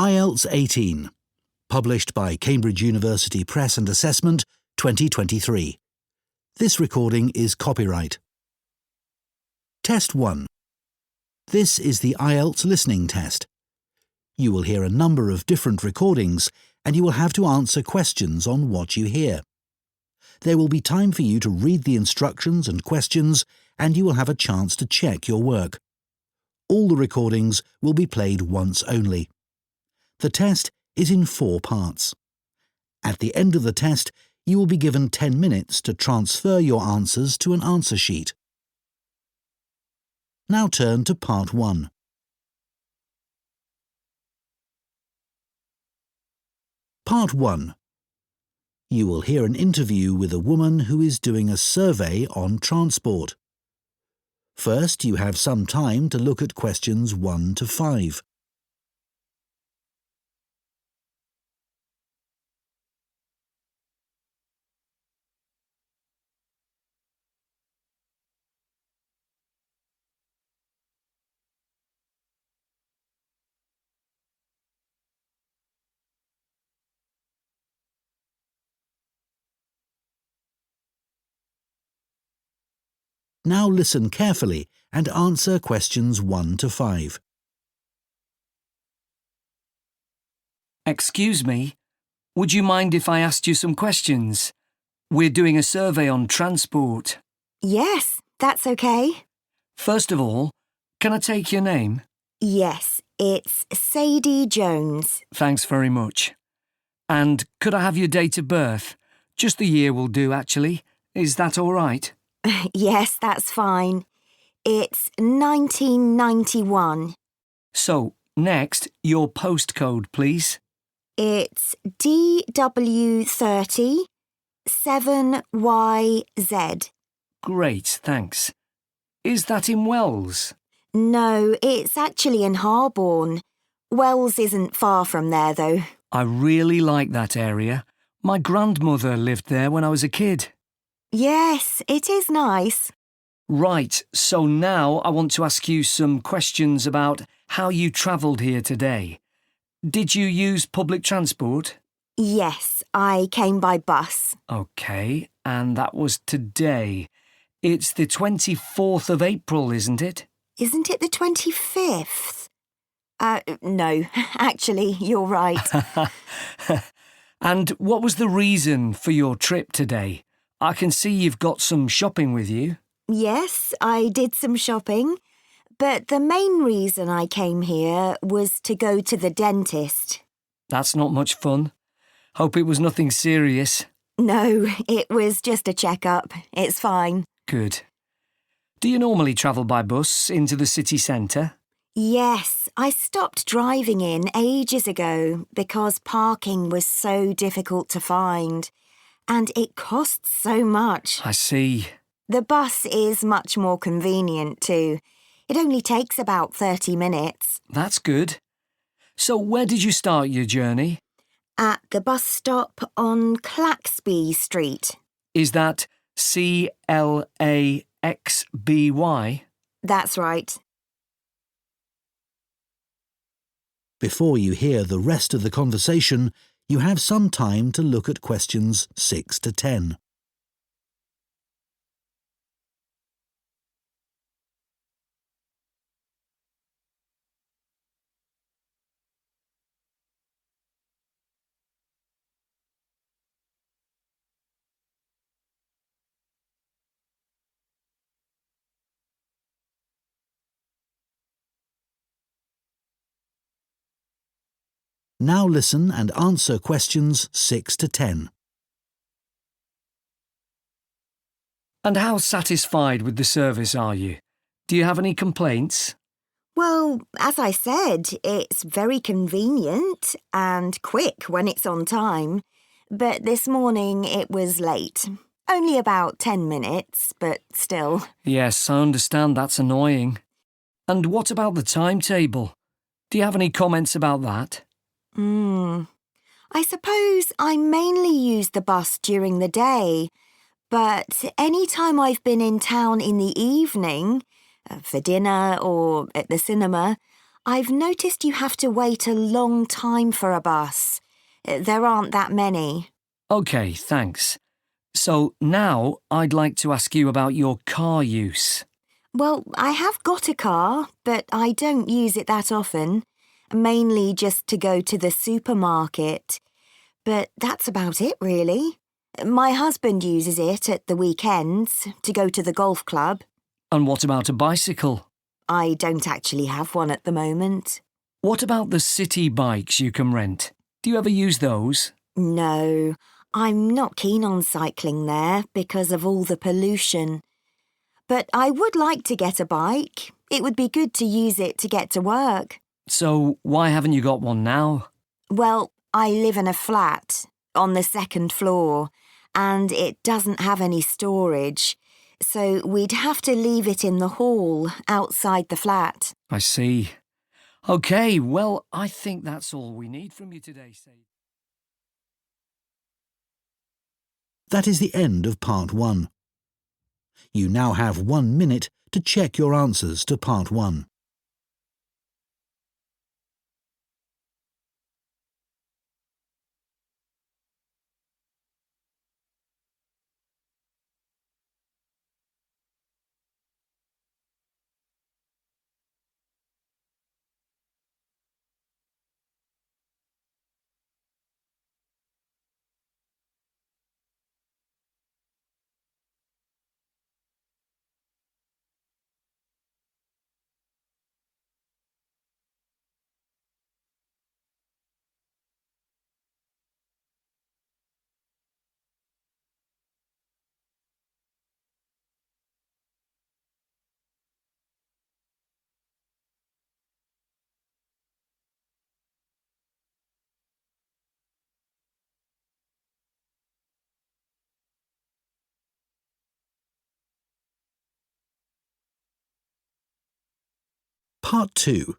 IELTS 18, published by Cambridge University Press and Assessment, 2023. This recording is copyright. Test 1. This is the IELTS listening test. You will hear a number of different recordings and you will have to answer questions on what you hear. There will be time for you to read the instructions and questions and you will have a chance to check your work. All the recordings will be played once only. The test is in 4 parts. At the end of the test, you will be given 10 minutes to transfer your answers to an answer sheet. Now turn to Part 1. Part 1. You will hear an interview with a woman who is doing a survey on transport. First, you have some time to look at questions 1 to 5. Now listen carefully and answer questions 1 to 5. Excuse me, would you mind if I asked you some questions? We're doing a survey on transport. Yes, that's okay. First of all, can I take your name? Yes, it's Sadie Jones. Thanks very much. And could I have your date of birth? Just the year will do, actually. Is that all right? Yes, that's fine. It's 1991. So, next, your postcode, please. It's DW30 7YZ. Great, thanks. Is that in Wells? No, it's actually in Harborne. Wells isn't far from there, though. I really like that area. My grandmother lived there when I was a kid. Yes, it is nice. Right, so now I want to ask you some questions about how you travelled here today. Did you use public transport? Yes, I came by bus. OK, and that was today. It's the 24th of April, isn't it? Isn't it the 25th? No, actually, you're right. And what was the reason for your trip today? I can see you've got some shopping with you. Yes, I did some shopping, but the main reason I came here was to go to the dentist. That's not much fun. Hope it was nothing serious. No, it was just a checkup. It's fine. Good. Do you normally travel by bus into the city centre? Yes, I stopped driving in ages ago because parking was so difficult to find. And it costs so much. I see. The bus is much more convenient too. It only takes about 30 minutes. That's good. So where did you start your journey? At the bus stop on Claxby Street. Is that CLAXBY? That's right. Before you hear the rest of the conversation, you have some time to look at questions 6 to 10. Now listen and answer questions 6 to 10. And how satisfied with the service are you? Do you have any complaints? Well, as I said, it's very convenient and quick when it's on time. But this morning it was late. Only about 10 minutes, but still. Yes, I understand that's annoying. And what about the timetable? Do you have any comments about that? I suppose I mainly use the bus during the day, but any time I've been in town in the evening, for dinner or at the cinema, I've noticed you have to wait a long time for a bus. There aren't that many. OK, thanks. So now I'd like to ask you about your car use. Well, I have got a car, but I don't use it that often. Mainly just to go to the supermarket. But that's about it, really. My husband uses it at the weekends to go to the golf club. And what about a bicycle? I don't actually have one at the moment. What about the city bikes you can rent? Do you ever use those? No, I'm not keen on cycling there because of all the pollution. But I would like to get a bike. It would be good to use it to get to work. So why haven't you got one now? Well, I live in a flat on the second floor and it doesn't have any storage. So we'd have to leave it in the hall outside the flat. I see. OK, well, I think that's all we need from you today, Sadie. That is the end of Part 1. You now have 1 minute to check your answers to Part 1. Part 2.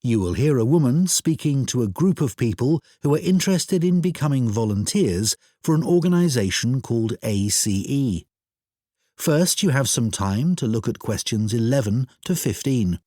You will hear a woman speaking to a group of people who are interested in becoming volunteers for an organisation called ACE. First, you have some time to look at questions 11 to 15.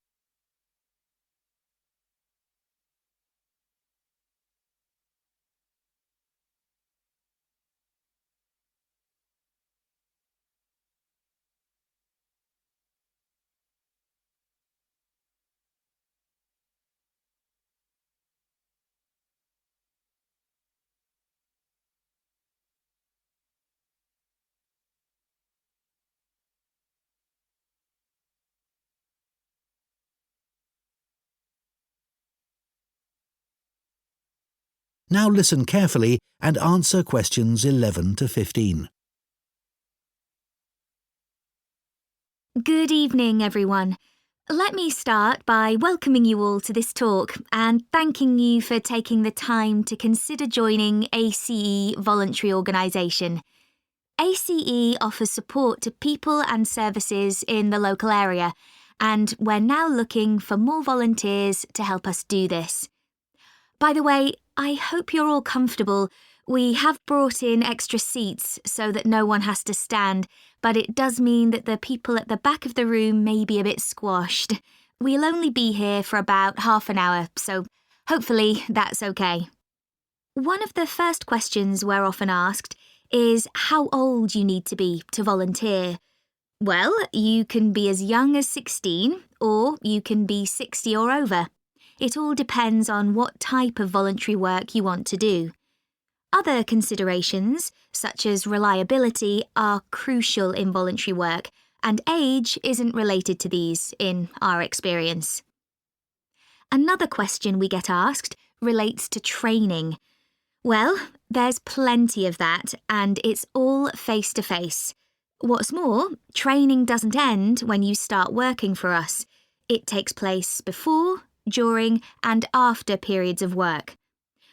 Now listen carefully and answer questions 11 to 15. Good evening, everyone. Let me start by welcoming you all to this talk and thanking you for taking the time to consider joining ACE Voluntary Organisation. ACE offers support to people and services in the local area, and we're now looking for more volunteers to help us do this. By the way, I hope you're all comfortable. We have brought in extra seats so that no one has to stand, but it does mean that the people at the back of the room may be a bit squashed. We'll only be here for about half an hour, so hopefully that's okay. One of the first questions we're often asked is how old you need to be to volunteer. Well, you can be as young as 16, or you can be 60 or over. It all depends on what type of voluntary work you want to do. Other considerations, such as reliability, are crucial in voluntary work, and age isn't related to these, in our experience. Another question we get asked relates to training. Well, there's plenty of that, and it's all face-to-face. What's more, training doesn't end when you start working for us. It takes place before, during and after periods of work.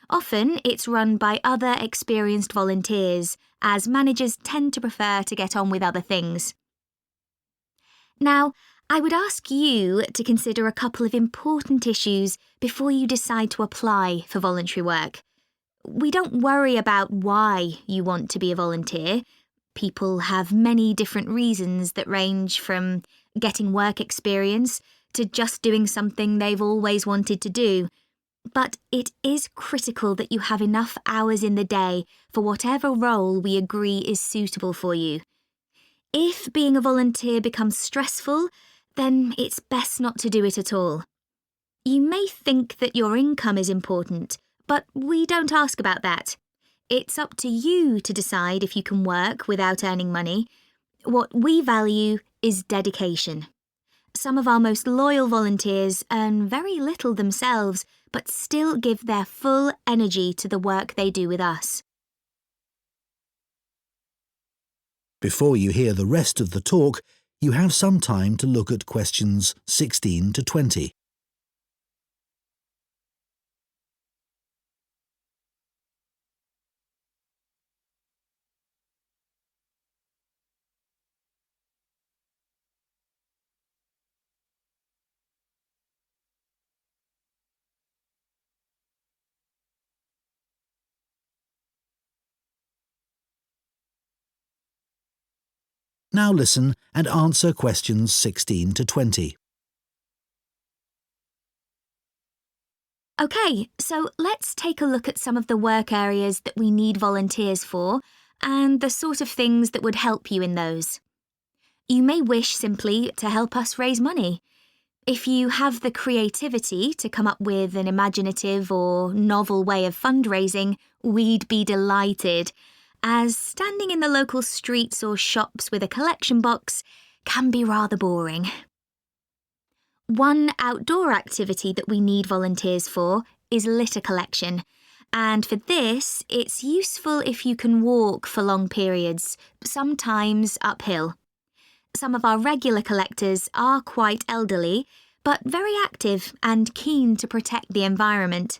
Often it's run by other experienced volunteers, as managers tend to prefer to get on with other things. Now, I would ask you to consider a couple of important issues before you decide to apply for voluntary work. We don't worry about why you want to be a volunteer. People have many different reasons that range from getting work experience to just doing something they've always wanted to do. But it is critical that you have enough hours in the day for whatever role we agree is suitable for you. If being a volunteer becomes stressful, then it's best not to do it at all. You may think that your income is important, but we don't ask about that. It's up to you to decide if you can work without earning money. What we value is dedication. Some of our most loyal volunteers earn very little themselves, but still give their full energy to the work they do with us. Before you hear the rest of the talk, you have some time to look at questions 16 to 20. Now listen and answer questions 16 to 20. OK, so let's take a look at some of the work areas that we need volunteers for and the sort of things that would help you in those. You may wish simply to help us raise money. If you have the creativity to come up with an imaginative or novel way of fundraising, we'd be delighted, as standing in the local streets or shops with a collection box can be rather boring. One outdoor activity that we need volunteers for is litter collection, and for this, it's useful if you can walk for long periods, sometimes uphill. Some of our regular collectors are quite elderly, but very active and keen to protect the environment.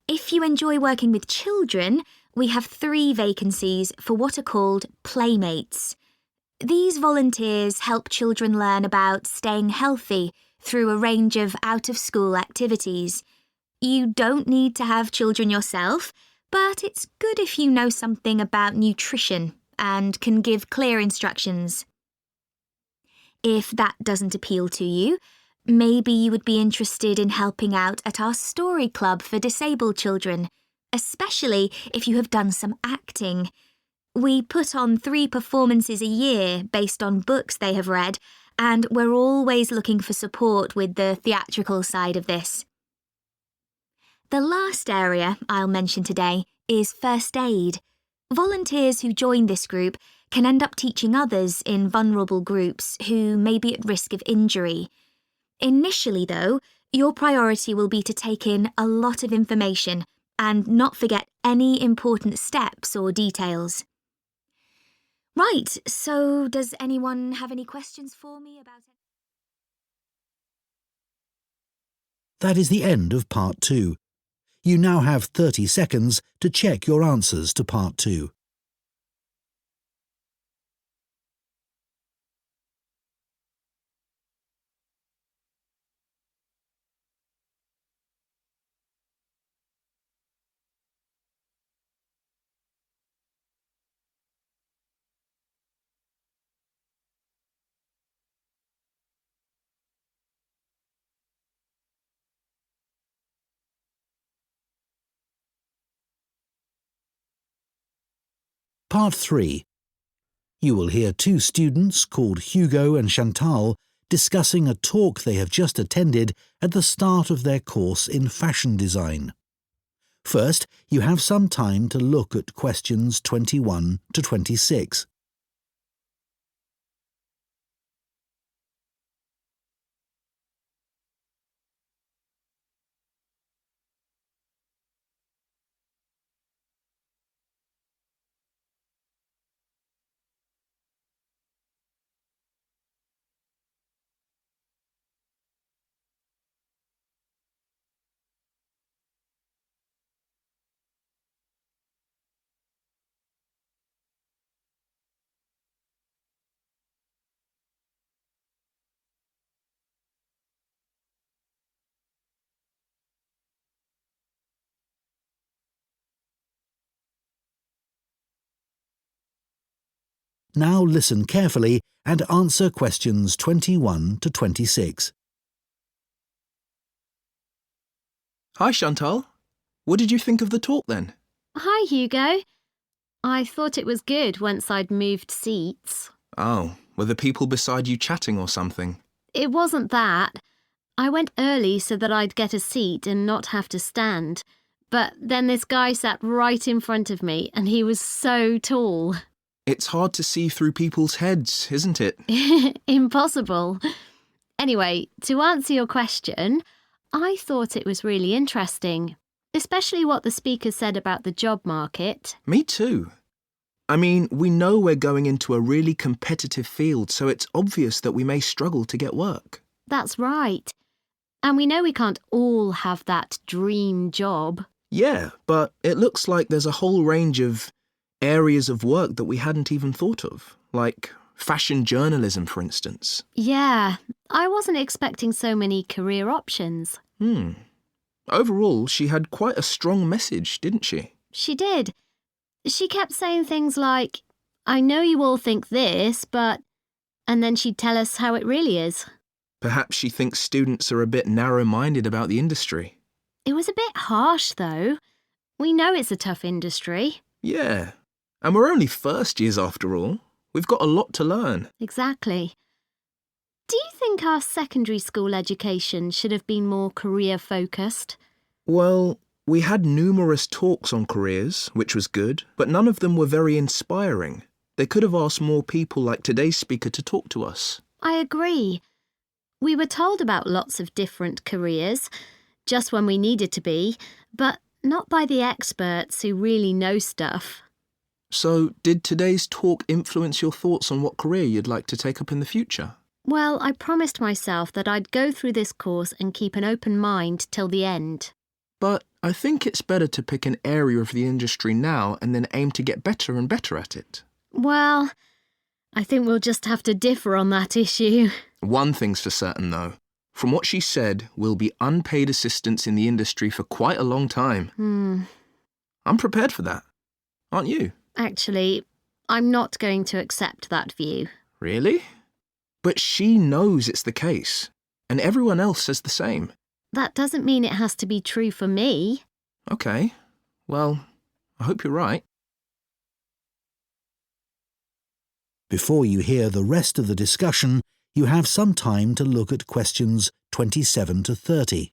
If you enjoy working with children, we have 3 vacancies for what are called playmates. These volunteers help children learn about staying healthy through a range of out-of-school activities. You don't need to have children yourself, but it's good if you know something about nutrition and can give clear instructions. If that doesn't appeal to you, maybe you would be interested in helping out at our story club for disabled children, especially if you have done some acting. We put on 3 performances a year based on books they have read, and we're always looking for support with the theatrical side of this. The last area I'll mention today is first aid. Volunteers who join this group can end up teaching others in vulnerable groups who may be at risk of injury. Initially, though, your priority will be to take in a lot of information and not forget any important steps or details. Right, so does anyone have any questions for me about it? That is the end of Part 2. You now have 30 seconds to check your answers to Part 2. Part 3. You will hear 2 students called Hugo and Chantal discussing a talk they have just attended at the start of their course in fashion design. First, you have some time to look at questions 21 to 26. Now listen carefully and answer questions 21 to 26. Hi, Chantal. What did you think of the talk then? Hi, Hugo. I thought it was good once I'd moved seats. Oh, were the people beside you chatting or something? It wasn't that. I went early so that I'd get a seat and not have to stand. But then this guy sat right in front of me and he was so tall. It's hard to see through people's heads, isn't it? Impossible. Anyway, to answer your question, I thought it was really interesting, especially what the speaker said about the job market. Me too. I mean, we know we're going into a really competitive field, so it's obvious that we may struggle to get work. That's right. And we know we can't all have that dream job. Yeah, but it looks like there's a whole range of areas of work that we hadn't even thought of, like fashion journalism, for instance. Yeah, I wasn't expecting so many career options. Overall, she had quite a strong message, didn't she? She did. She kept saying things like, I know you all think this, but... And then she'd tell us how it really is. Perhaps she thinks students are a bit narrow-minded about the industry. It was a bit harsh, though. We know it's a tough industry. Yeah, and we're only first years after all. We've got a lot to learn. Exactly. Do you think our secondary school education should have been more career-focused? Well, we had numerous talks on careers, which was good, but none of them were very inspiring. They could have asked more people like today's speaker to talk to us. I agree. We were told about lots of different careers, just when we needed to be, but not by the experts who really know stuff. So, did today's talk influence your thoughts on what career you'd like to take up in the future? Well, I promised myself that I'd go through this course and keep an open mind till the end. But I think it's better to pick an area of the industry now and then aim to get better and better at it. Well, I think we'll just have to differ on that issue. One thing's for certain, though. From what she said, we'll be unpaid assistants in the industry for quite a long time. I'm prepared for that. Aren't you? Actually, I'm not going to accept that view. Really? But she knows it's the case, and everyone else says the same. That doesn't mean it has to be true for me. Okay. Well, I hope you're right. Before you hear the rest of the discussion, you have some time to look at questions 27 to 30.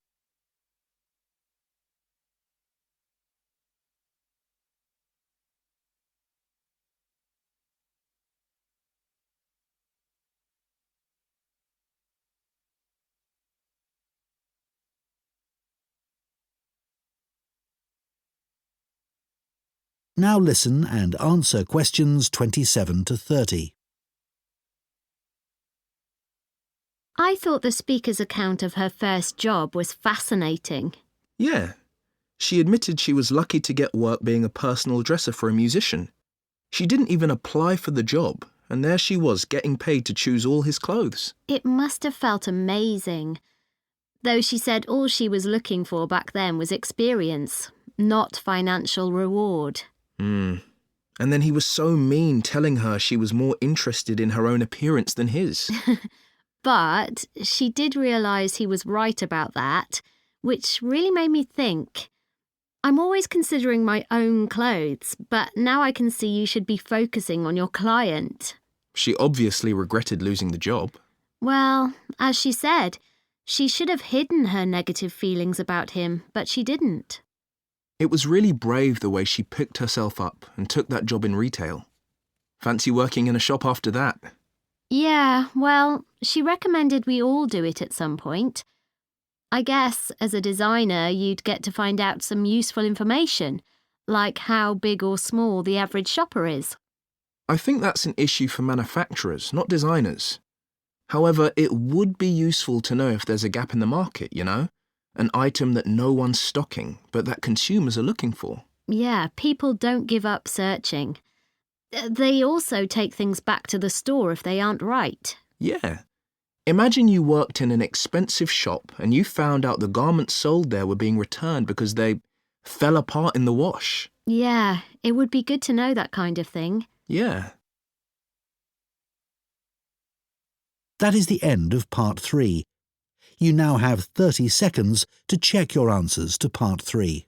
Now listen and answer questions 27 to 30. I thought the speaker's account of her first job was fascinating. Yeah. She admitted she was lucky to get work being a personal dresser for a musician. She didn't even apply for the job, and there she was getting paid to choose all his clothes. It must have felt amazing. Though she said all she was looking for back then was experience, not financial reward. And then he was so mean, telling her she was more interested in her own appearance than his. But she did realise he was right about that, which really made me think. I'm always considering my own clothes, but now I can see you should be focusing on your client. She obviously regretted losing the job. Well, as she said, she should have hidden her negative feelings about him, but she didn't. It was really brave the way she picked herself up and took that job in retail. Fancy working in a shop after that? Yeah, well, she recommended we all do it at some point. I guess, as a designer, you'd get to find out some useful information, like how big or small the average shopper is. I think that's an issue for manufacturers, not designers. However, it would be useful to know if there's a gap in the market, you know? An item that no one's stocking, but that consumers are looking for. Yeah, people don't give up searching. They also take things back to the store if they aren't right. Yeah. Imagine you worked in an expensive shop and you found out the garments sold there were being returned because they fell apart in the wash. Yeah, it would be good to know that kind of thing. Yeah. That is the end of Part 3. You now have 30 seconds to check your answers to Part 3.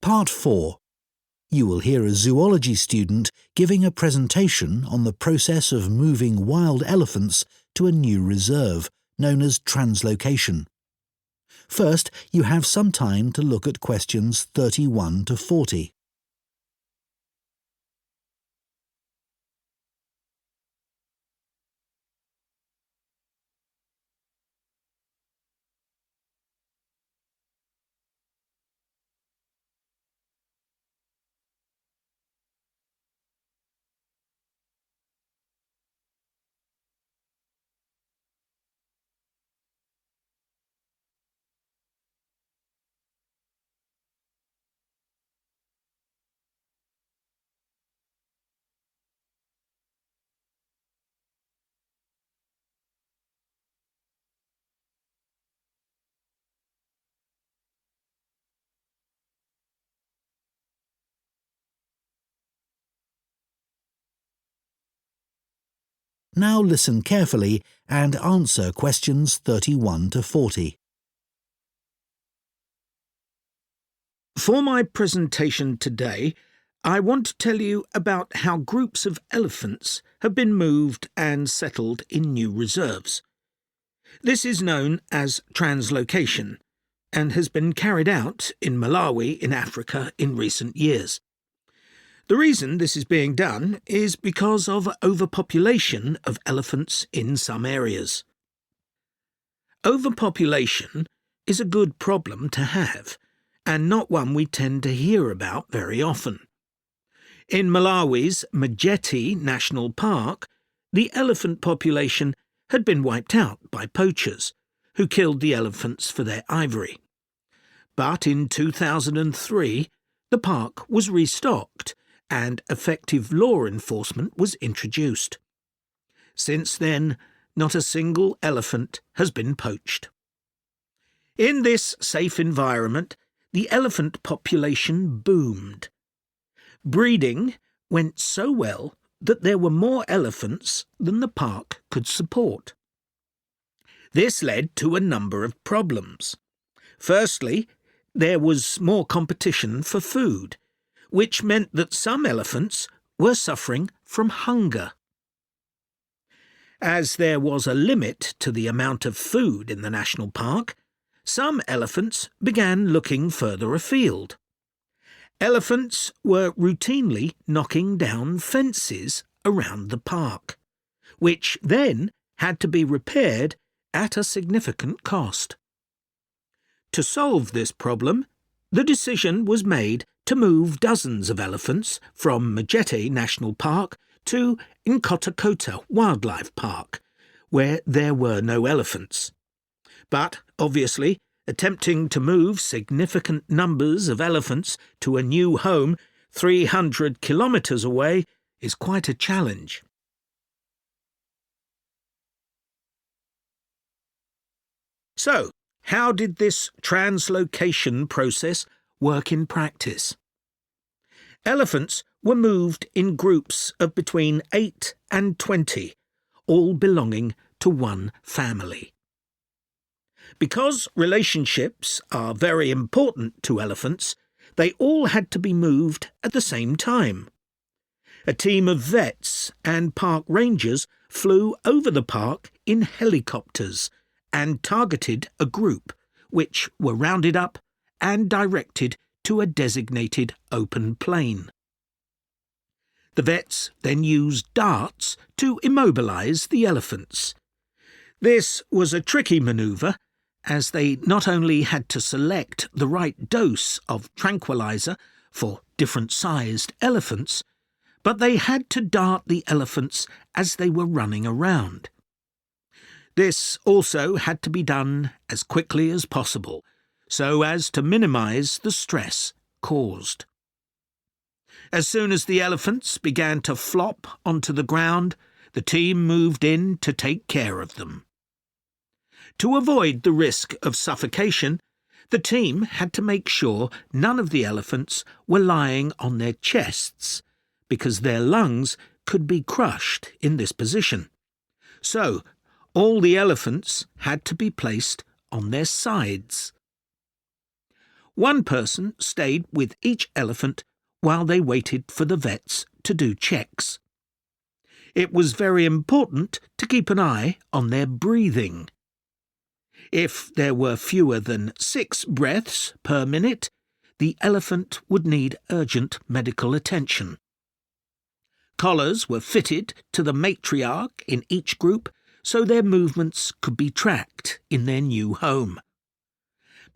Part 4. You will hear a zoology student giving a presentation on the process of moving wild elephants to a new reserve, known as translocation. First, you have some time to look at questions 31 to 40. Now listen carefully and answer questions 31 to 40. For my presentation today, I want to tell you about how groups of elephants have been moved and settled in new reserves. This is known as translocation and has been carried out in Malawi in Africa in recent years. The reason this is being done is because of overpopulation of elephants in some areas. Overpopulation is a good problem to have, and not one we tend to hear about very often. In Malawi's Majeti National Park, the elephant population had been wiped out by poachers, who killed the elephants for their ivory. But in 2003, the park was restocked, and effective law enforcement was introduced. Since then, not a single elephant has been poached. In this safe environment, the elephant population boomed. Breeding went so well that there were more elephants than the park could support. This led to a number of problems. Firstly, there was more competition for food, which meant that some elephants were suffering from hunger. As there was a limit to the amount of food in the national park, some elephants began looking further afield. Elephants were routinely knocking down fences around the park, which then had to be repaired at a significant cost. To solve this problem, the decision was made to move dozens of elephants from Majeti National Park to Nkotakota Wildlife Park, where there were no elephants. But, obviously, attempting to move significant numbers of elephants to a new home 300 kilometres away is quite a challenge. So, how did this translocation process work in practice? Elephants were moved in groups of between 8 and 20, all belonging to one family. Because relationships are very important to elephants, they all had to be moved at the same time. A team of vets and park rangers flew over the park in helicopters and targeted a group, which were rounded up and directed to a designated open plain. The vets then used darts to immobilise the elephants. This was a tricky manoeuvre, as they not only had to select the right dose of tranquilizer for different-sized elephants, but they had to dart the elephants as they were running around. This also had to be done as quickly as possible, so as to minimise the stress caused. As soon as the elephants began to flop onto the ground, the team moved in to take care of them. To avoid the risk of suffocation, the team had to make sure none of the elephants were lying on their chests, because their lungs could be crushed in this position. So, all the elephants had to be placed on their sides. One person stayed with each elephant while they waited for the vets to do checks. It was very important to keep an eye on their breathing. If there were fewer than 6 breaths per minute, the elephant would need urgent medical attention. Collars were fitted to the matriarch in each group so their movements could be tracked in their new home.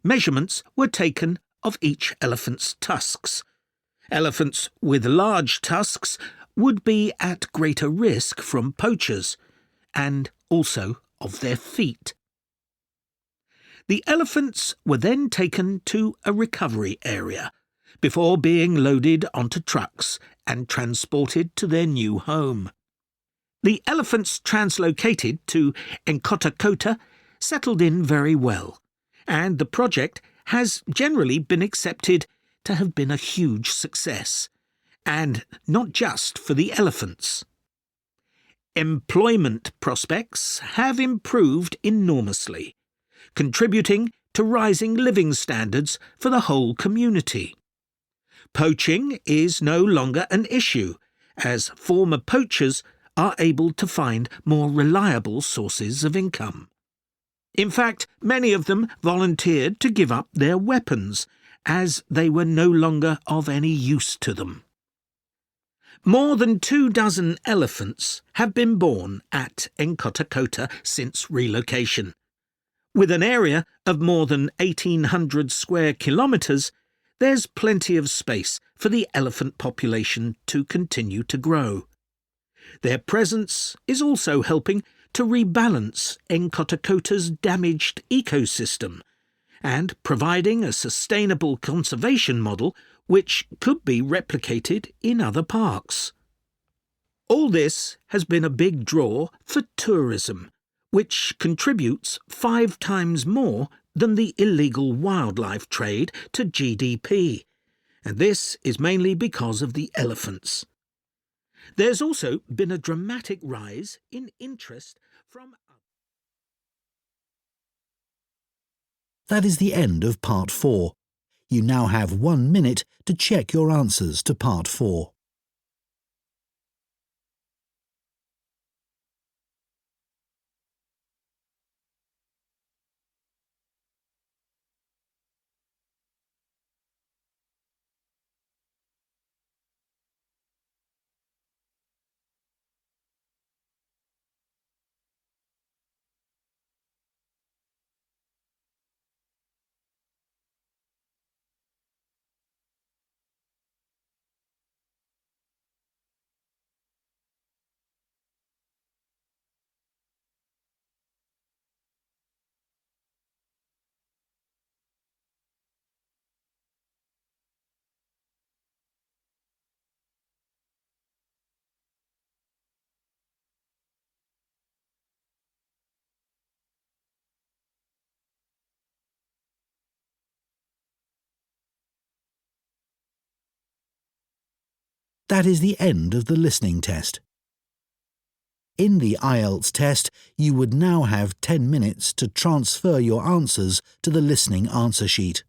Measurements were taken of each elephant's tusks. Elephants with large tusks would be at greater risk from poachers, and also of their feet. The elephants were then taken to a recovery area before being loaded onto trucks and transported to their new home. The elephants translocated to Nkota settled in very well, and the project has generally been accepted to have been a huge success, and not just for the elephants. Employment prospects have improved enormously, contributing to rising living standards for the whole community. Poaching is no longer an issue, as former poachers are able to find more reliable sources of income. In fact, many of them volunteered to give up their weapons, as they were no longer of any use to them. More than 24 elephants have been born at Nkota since relocation. With an area of more than 1,800 square kilometres, there's plenty of space for the elephant population to continue to grow. Their presence is also helping to rebalance Nkotakota's damaged ecosystem and providing a sustainable conservation model which could be replicated in other parks. All this has been a big draw for tourism, which contributes 5 times more than the illegal wildlife trade to GDP, and this is mainly because of the elephants. There's also been a dramatic rise in interest from... That is the end of Part 4. You now have 1 minute to check your answers to Part 4. That is the end of the listening test. In the IELTS test, you would now have 10 minutes to transfer your answers to the listening answer sheet.